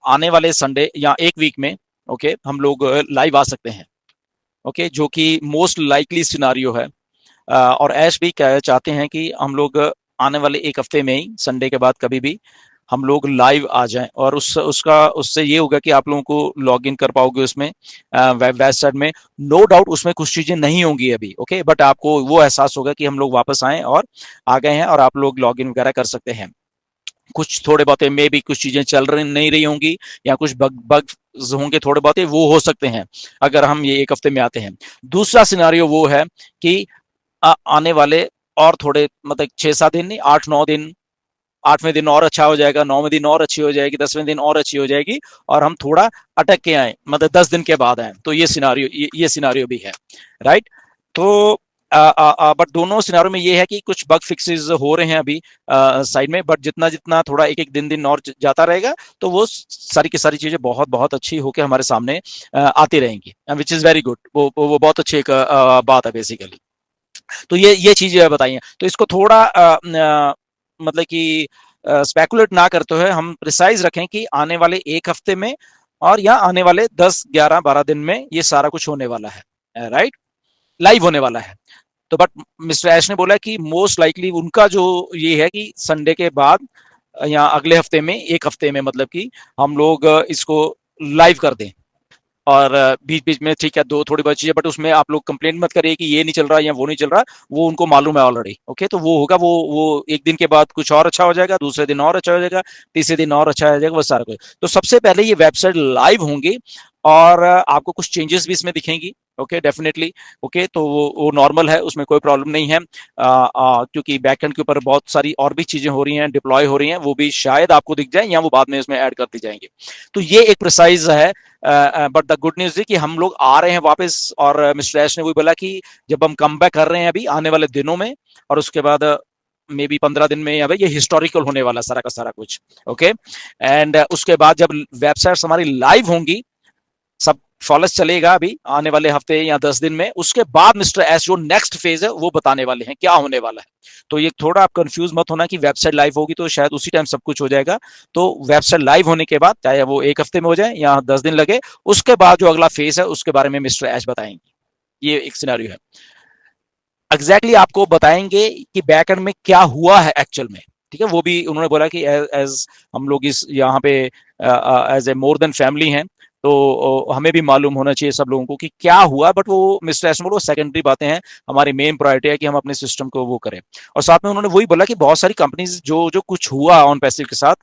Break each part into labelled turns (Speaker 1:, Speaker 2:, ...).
Speaker 1: आने वाले संडे या एक वीक में ओके हम लोग लाइव आ सकते हैं ओके जो कि मोस्ट लाइकली सिनारियो है। और ऐश भी चाहते हैं कि हम लोग आने वाले एक हफ्ते में ही संडे के बाद कभी भी हम लोग लाइव आ जाएं और उससे ये होगा कि आप लोगों को लॉग इन कर पाओगे उसमें वेबसाइट में। नो डाउट उसमें कुछ चीजें नहीं होंगी अभी ओके बट आपको वो एहसास होगा कि हम लोग वापस आए और आ गए हैं और आप लोग लॉग इन वगैरह कर सकते हैं। कुछ थोड़े बहुत मे भी कुछ चीजें चल रही नहीं रही होंगी या कुछ बग बग होंगे थोड़े बहुत वो हो सकते हैं अगर हम ये एक हफ्ते में आते हैं। दूसरा सिनारियो वो है कि आने वाले और थोड़े मतलब 6-7 दिन नहीं 8-9 दिन 8वें दिन और अच्छा हो जाएगा 9वें दिन और अच्छी हो जाएगी 10वें दिन और अच्छी हो जाएगी और हम थोड़ा अटक के आए मतलब 10 दिन के बाद आए तो ये सिनारियो भी है राइट। तो बट दोनों सिनारियो में ये है कि कुछ बग फिक्सेस हो रहे हैं अभी साइड में बट जितना जितना थोड़ा एक एक दिन और जाता रहेगा तो वो सारी की सारी चीजें बहुत बहुत अच्छी होकर हमारे सामने आती रहेंगी विच इज वेरी गुड। वो बहुत अच्छी एक बात है बेसिकली। तो ये चीजें बताइए तो इसको थोड़ा मतलब कि स्पेकुलेट ना करते हुए हम प्रिसाइज रखें कि आने वाले एक हफ्ते में और या आने वाले 10-11-12 दिन में ये सारा कुछ होने वाला है राइट लाइव होने वाला है। तो बट मिस्टर ऐश ने बोला कि मोस्ट लाइकली उनका जो ये है कि संडे के बाद या अगले हफ्ते में एक हफ्ते में मतलब कि हम लोग इसको लाइव कर दें और बीच बीच में ठीक है दो थोड़ी बहुत चीजें बट उसमें आप लोग कंप्लेंट मत करिए कि ये नहीं चल रहा या वो नहीं चल रहा वो उनको मालूम है ऑलरेडी ओके। तो वो होगा वो एक दिन के बाद कुछ और अच्छा हो जाएगा दूसरे दिन और अच्छा हो जाएगा तीसरे दिन और अच्छा हो जाएगा वो सारा कुछ। तो सबसे पहले ये वेबसाइट लाइव होंगी और आपको कुछ चेंजेस भी इसमें दिखेंगी ओके डेफिनेटली ओके। तो वो नॉर्मल है उसमें कोई प्रॉब्लम नहीं है क्योंकि बैकएंड के ऊपर बहुत सारी और भी चीजें हो रही हैं डिप्लॉय हो रही हैं वो भी शायद आपको दिख जाए या वो बाद में इसमें ऐड कर दी जाएंगे। तो ये एक प्रिसाइज है बट द गुड न्यूज है कि हम लोग आ रहे हैं वापस और मिस्टर ऐश ने वही बोला कि जब हम कम बैक कर रहे हैं अभी आने वाले दिनों में और उसके बाद मे बी 15 दिन में या ये हिस्टोरिकल होने वाला सारा का सारा कुछ ओके। एंड उसके बाद जब वेबसाइट्स हमारी लाइव होंगी सब फॉलेस चलेगा अभी आने वाले हफ्ते या 10 दिन में उसके बाद मिस्टर एस जो नेक्स्ट फेज है वो बताने वाले हैं क्या होने वाला है। तो ये थोड़ा आप कंफ्यूज मत होना कि वेबसाइट लाइव होगी तो शायद उसी टाइम सब कुछ हो जाएगा। तो वेबसाइट लाइव होने के बाद चाहे वो एक हफ्ते में हो जाए या 10 दिन लगे उसके बाद जो अगला फेज है उसके बारे में मिस्टर एस बताएंगे। ये एक सिनेरियो है एग्जैक्टली आपको बताएंगे कि बैकएंड में क्या हुआ है एक्चुअल में ठीक है। वो भी उन्होंने बोला कि एज हम लोग इस यहाँ पे as a more than family हैं तो हमें भी मालूम होना चाहिए सब लोगों को कि क्या हुआ बट वो मिस्टर एस वो सेकेंडरी बातें हैं हमारी मेन प्रायोरिटी है कि हम अपने सिस्टम को वो करें। और साथ में उन्होंने वही बोला कि बहुत सारी कंपनीज जो जो कुछ हुआ ऑन पैसिव के साथ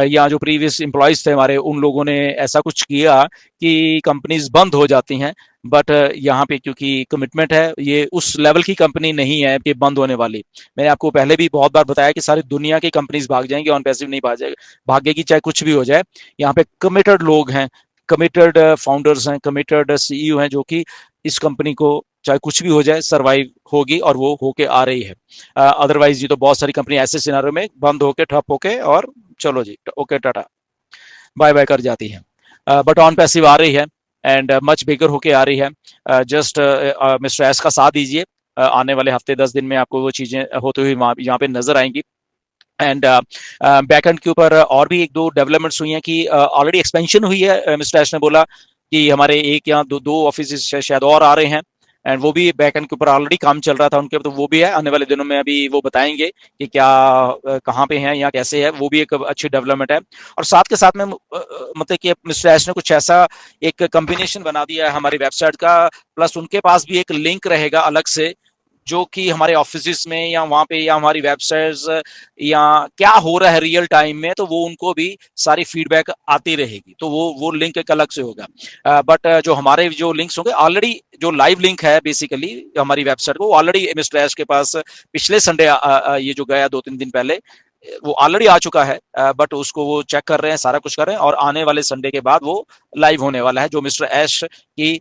Speaker 1: या जो प्रीवियस एम्प्लॉयज थे हमारे उन लोगों ने ऐसा कुछ किया कि कंपनीज बंद हो जाती हैं बट यहाँ पे क्योंकि कमिटमेंट है ये उस लेवल की कंपनी नहीं है कि बंद होने वाली। मैंने आपको पहले भी बहुत बार बताया कि सारी दुनिया की कंपनीज भाग जाएंगी ऑन पैसिव नहीं भागेगी चाहे कुछ भी हो जाए। यहाँ पे कमिटेड लोग हैं कमिटेड फाउंडर्स हैं कमिटेड सीईओ हैं जो कि इस कंपनी को चाहे कुछ भी हो जाए सरवाइव होगी और वो होके आ रही है। अदरवाइज ये तो बहुत सारी कंपनी ऐसे सिनारियों में बंद होके ठप होके और चलो जी ओके टाटा बाय बाय कर जाती है बट ऑन पैसिव आ रही है एंड मच बिगर होके आ रही है। जस्ट मिस्टर एस का साथ दीजिए आने वाले हफ्ते 10 दिन में आपको वो चीजें होते हुए यहाँ पे नजर आएंगी। एंड बैकएंड के ऊपर और भी एक दो डेवलपमेंट्स हुई हैं कि ऑलरेडी एक्सपेंशन हुई है मिस्टर एस ने बोला कि हमारे एक या दो ऑफिस शायद और आ रहे हैं एंड वो भी बैकएंड के ऊपर ऑलरेडी काम चल रहा था उनके तो वो भी है आने वाले दिनों में अभी वो बताएंगे कि क्या कहाँ पे हैं या कैसे है वो भी एक अच्छी डेवलपमेंट है। और साथ के साथ में मतलब कि मिस्टर एस ने कुछ ऐसा एक कॉम्बिनेशन बना दिया है हमारी वेबसाइट का प्लस उनके पास भी एक लिंक रहेगा अलग से जो कि हमारे ऑफिस में या वहां पे या हमारी वेबसाइट्स या क्या हो रहा है रियल टाइम में तो वो उनको भी सारी फीडबैक आती रहेगी तो वो लिंक एक अलग से होगा। बट जो हमारे जो लिंक्स होंगे ऑलरेडी जो लाइव लिंक है बेसिकली हमारी वेबसाइट को ऑलरेडी मिस्टर एस के पास पिछले संडे ये जो गया 2-3 दिन पहले वो ऑलरेडी आ चुका है बट उसको वो चेक कर रहे हैं सारा कुछ कर रहे हैं और आने वाले संडे के बाद वो लाइव होने वाला है जो मिस्टर एश की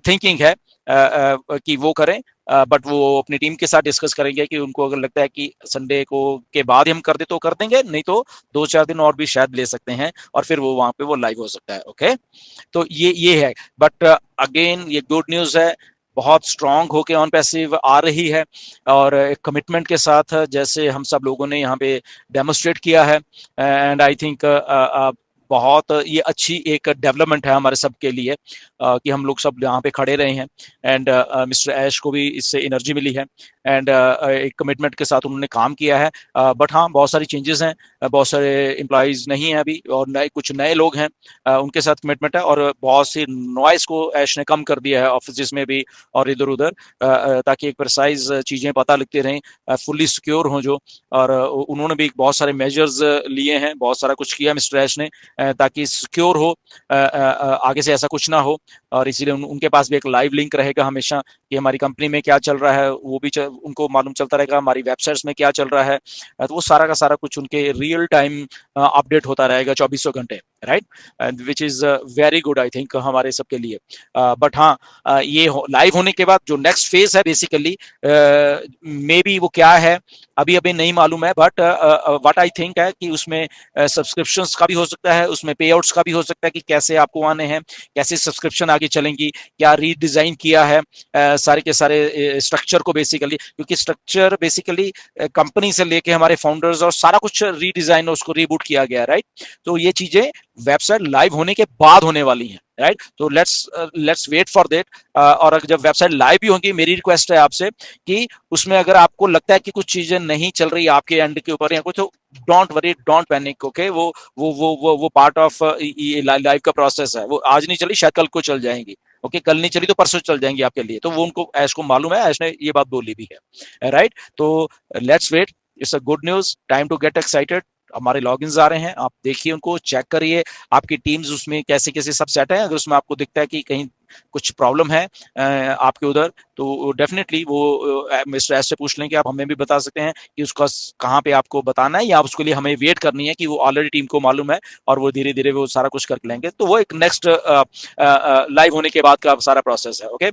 Speaker 1: थिंकिंग है कि वो करें। बट वो अपनी टीम के साथ डिस्कस करेंगे कि उनको अगर लगता है कि संडे को के बाद ही हम कर दे तो कर देंगे नहीं तो 2-4 दिन और भी शायद ले सकते हैं और फिर वो वहां पे वो लाइव हो सकता है ओके। तो ये है बट अगेन ये गुड न्यूज है बहुत स्ट्रांग होके ऑन पैसिव आ रही है और कमिटमेंट के साथ जैसे हम सब लोगों ने यहाँ पे डेमोस्ट्रेट किया है एंड आई थिंक बहुत ये अच्छी एक डेवलपमेंट है हमारे सब के लिए, कि हम लोग सब यहाँ पे खड़े रहे हैं। एंड मिस्टर ऐश को भी इससे एनर्जी मिली है, एंड एक कमिटमेंट के साथ उन्होंने काम किया है। बट हाँ, बहुत सारी चेंजेस हैं, बहुत सारे एम्प्लॉयज़ नहीं हैं अभी, और नए कुछ नए लोग हैं, उनके साथ कमिटमेंट है, और बहुत सी नॉइज़ को ऐश ने कम कर दिया है ऑफिस में भी और इधर-उधर, ताकि एक प्रिसाइज़ चीज़ें पता लगती रहें, फुल्ली सिक्योर हों जो। और उन्होंने भी बहुत सारे मेजर्स लिए हैं, बहुत सारा कुछ किया मिस्टर ऐश ने, ताकि सिक्योर हो, आगे से ऐसा कुछ ना हो। और इसीलिए उनके पास भी एक लाइव लिंक रहेगा हमेशा कि हमारी कंपनी में क्या चल रहा है, वो भी उनको मालूम चलता रहेगा, हमारी वेबसाइट्स में क्या चल रहा है। तो वो सारा का सारा कुछ उनके रियल टाइम अपडेट होता रहेगा 24 घंटे, right? Which is very good I think हमारे सबके लिए। बट हाँ, ये लाइव होने के बाद जो नेक्स्ट फेज है बेसिकली, मे बी वो क्या है अभी अभी नहीं मालूम है, बट व्हाट आई थिंक है कि उसमें सब्सक्रिप्शंस का भी हो सकता है, उसमें पे आउट्स का भी हो सकता है कि कैसे आपको आने हैं, कैसे सब्सक्रिप्शन आगे चलेंगी, क्या रीडिजाइन किया है सारे के सारे स्ट्रक्चर को बेसिकली, क्योंकि स्ट्रक्चर बेसिकली कंपनी से लेके हमारे फाउंडर्स और सारा कुछ रीडिजाइन उसको रीबूट किया गया, राइट? तो ये चीजें वेबसाइट लाइव होने के बाद होने वाली हैं, राइट? तो लेट्स वेट फॉर दैट। और जब वेबसाइट लाइव भी होंगी, मेरी रिक्वेस्ट है आपसे कि उसमें अगर आपको लगता है कि कुछ चीजें नहीं चल रही आपके एंड के ऊपर या कुछ, तो don't worry, don't panic, okay? वो पार्ट ऑफ ये लाइव का प्रोसेस है। वो आज नहीं चली, शायद कल को चल जाएंगी, ओके? कल नहीं चली तो परसों चल जाएंगी आपके लिए। तो वो उनको, ऐश को मालूम है, ऐश ने ये बात बोली भी है, राइट? तो let's wait, it's a good news, time to get excited. हमारे लॉगिन्स आ रहे हैं, आप देखिए उनको, चेक करिए आपकी टीम्स उसमें कैसे कैसे सब सेट है। अगर उसमें आपको दिखता है कि कहीं कुछ प्रॉब्लम है आपके उधर, तो डेफिनेटली वो मिस्टर एस से पूछ लें कि आप हमें भी बता सकते हैं कि उसका कहाँ पे आपको बताना है, या आप उसके लिए हमें वेट करनी है कि वो ऑलरेडी टीम को मालूम है और वो धीरे धीरे वो सारा कुछ कर लेंगे। तो वो एक नेक्स्ट लाइव होने के बाद का सारा प्रोसेस है, ओके?